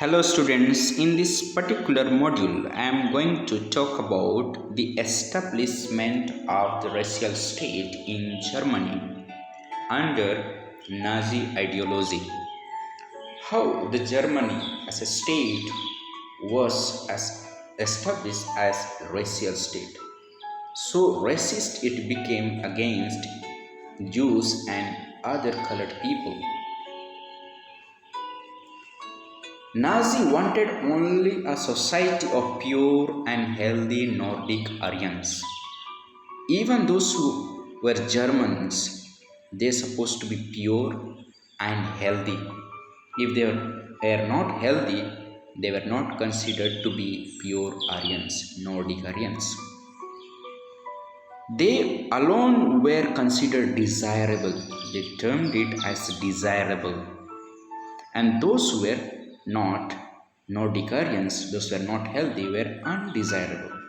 Hello students, in this particular module I am going to talk about the establishment of the racial state in Germany under Nazi ideology. How the Germany as a state was established as racial state. So racist it became against Jews and other colored people. Nazi wanted only a society of pure and healthy Nordic Aryans. Even those who were Germans, they supposed to be pure and healthy. If they were not healthy, they were not considered to be pure Aryans, Nordic Aryans. They alone were considered desirable. They termed it as desirable. And those who were not Nordic Aryans, those who were not healthy, were undesirable.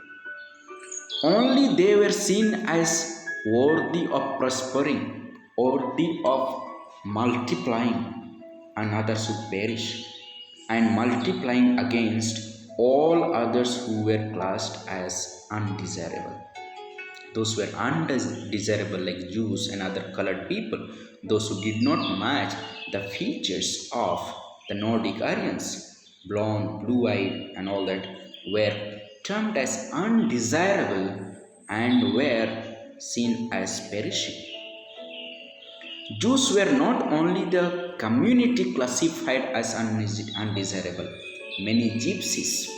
Only they were seen as worthy of prospering, worthy of multiplying, and others would perish, and multiplying against all others who were classed as undesirable. Those were undesirable, like Jews and other colored people, those who did not match the features of the Nordic Aryans, blonde, blue eyed, and all that, were termed as undesirable and were seen as perishing. Jews were not only the community classified as undesirable, many gypsies,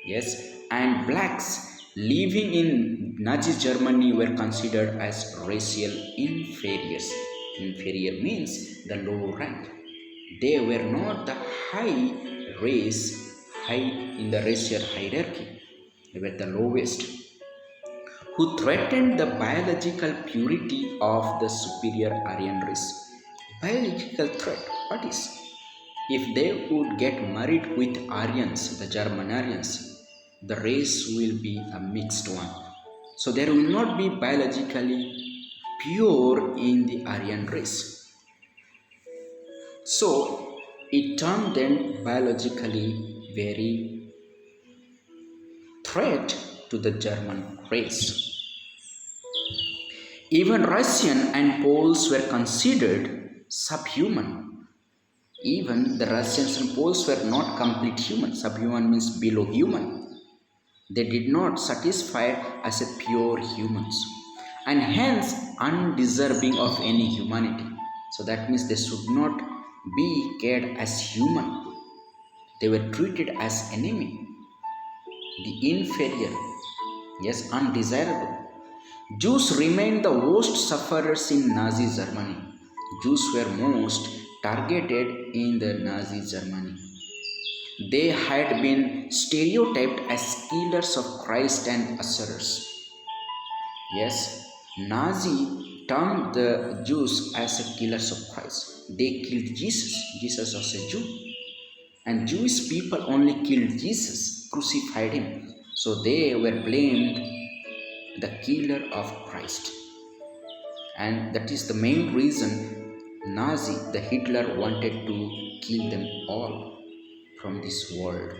yes, and blacks living in Nazi Germany were considered as racial inferiors. Inferior means the low rank. They were not the high race, high in the racial hierarchy. They were the lowest, who threatened the biological purity of the superior Aryan race. Biological threat, what is? If they would get married with Aryans, the German Aryans, the race will be a mixed one. So there will not be biologically pure in the Aryan race. So it turned them biologically very threat to the German race. Even Russian and Poles were considered subhuman. Even the Russians and Poles were not complete human. Subhuman means below human. They did not satisfy as a pure humans, and hence undeserving of any humanity. So that means they should not be cared as human. They were treated as enemy, the inferior, yes, undesirable. Jews remained the worst sufferers in Nazi Germany. Jews were most targeted in the Nazi Germany. They had been stereotyped as killers of Christ and usherers. Yes, Nazi termed the Jews as killers of Christ. They killed Jesus. Jesus was a Jew. And Jewish people only killed Jesus, crucified him. So they were blamed the killer of Christ. And that is the main reason Nazi, the Hitler, wanted to kill them all from this world.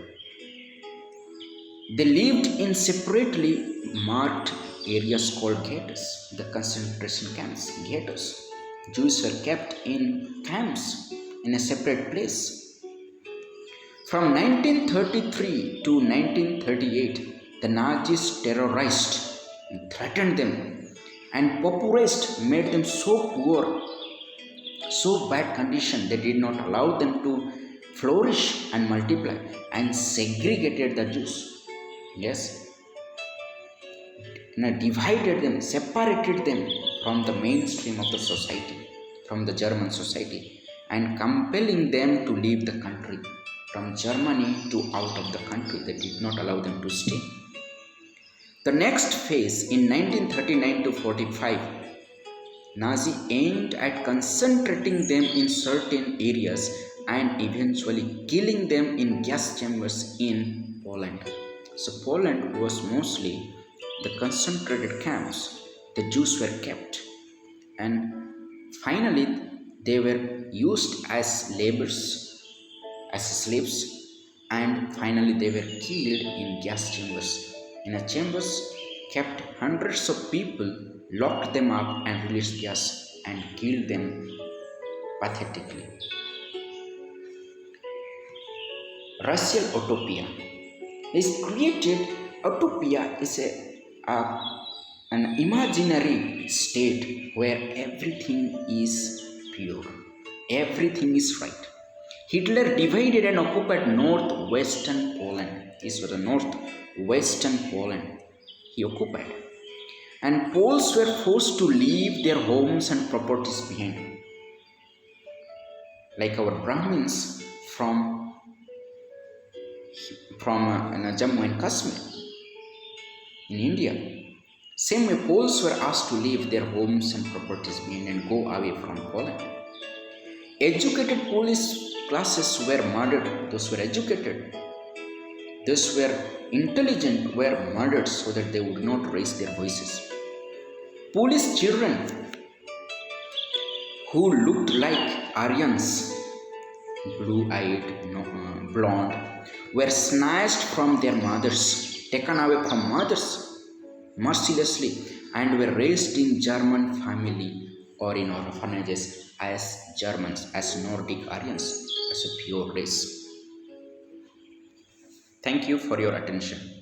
They lived in separately marked areas called ghettos, the concentration camps, ghettos. Jews were kept in camps in a separate place. From 1933 to 1938, the Nazis terrorized and threatened them, and pauperized, made them so poor, so bad condition, they did not allow them to flourish and multiply, and segregated the Jews. Yes, and divided them, separated them from the mainstream of the society, from the German society, and compelling them to leave the country, from Germany to out of the country. They did not allow them to stay. The next phase in 1939 to 45, Nazi aimed at concentrating them in certain areas and eventually killing them in gas chambers in Poland. So Poland was mostly the concentrated camps. The Jews were kept, and finally they were used as laborers, as slaves, and finally they were killed in gas chambers. In a chambers kept hundreds of people, locked them up and released gas and killed them pathetically. Racial utopia is created. Utopia is an imaginary state where everything is pure, everything is right. Hitler divided and occupied northwestern Poland. This was the northwestern Poland he occupied. And Poles were forced to leave their homes and properties behind. Like our Brahmins from Jammu and Kashmir in India. Same way, Poles were asked to leave their homes and properties behind and go away from Poland. Educated Polish classes were murdered. Those were educated, those were intelligent were murdered so that they would not raise their voices. Polish children who looked like Aryans, blue-eyed, blonde, were snatched from their mothers, taken away from mothers mercilessly, and were raised in German family or in orphanages as Germans, as Nordic Aryans, as a pure race. Thank you for your attention.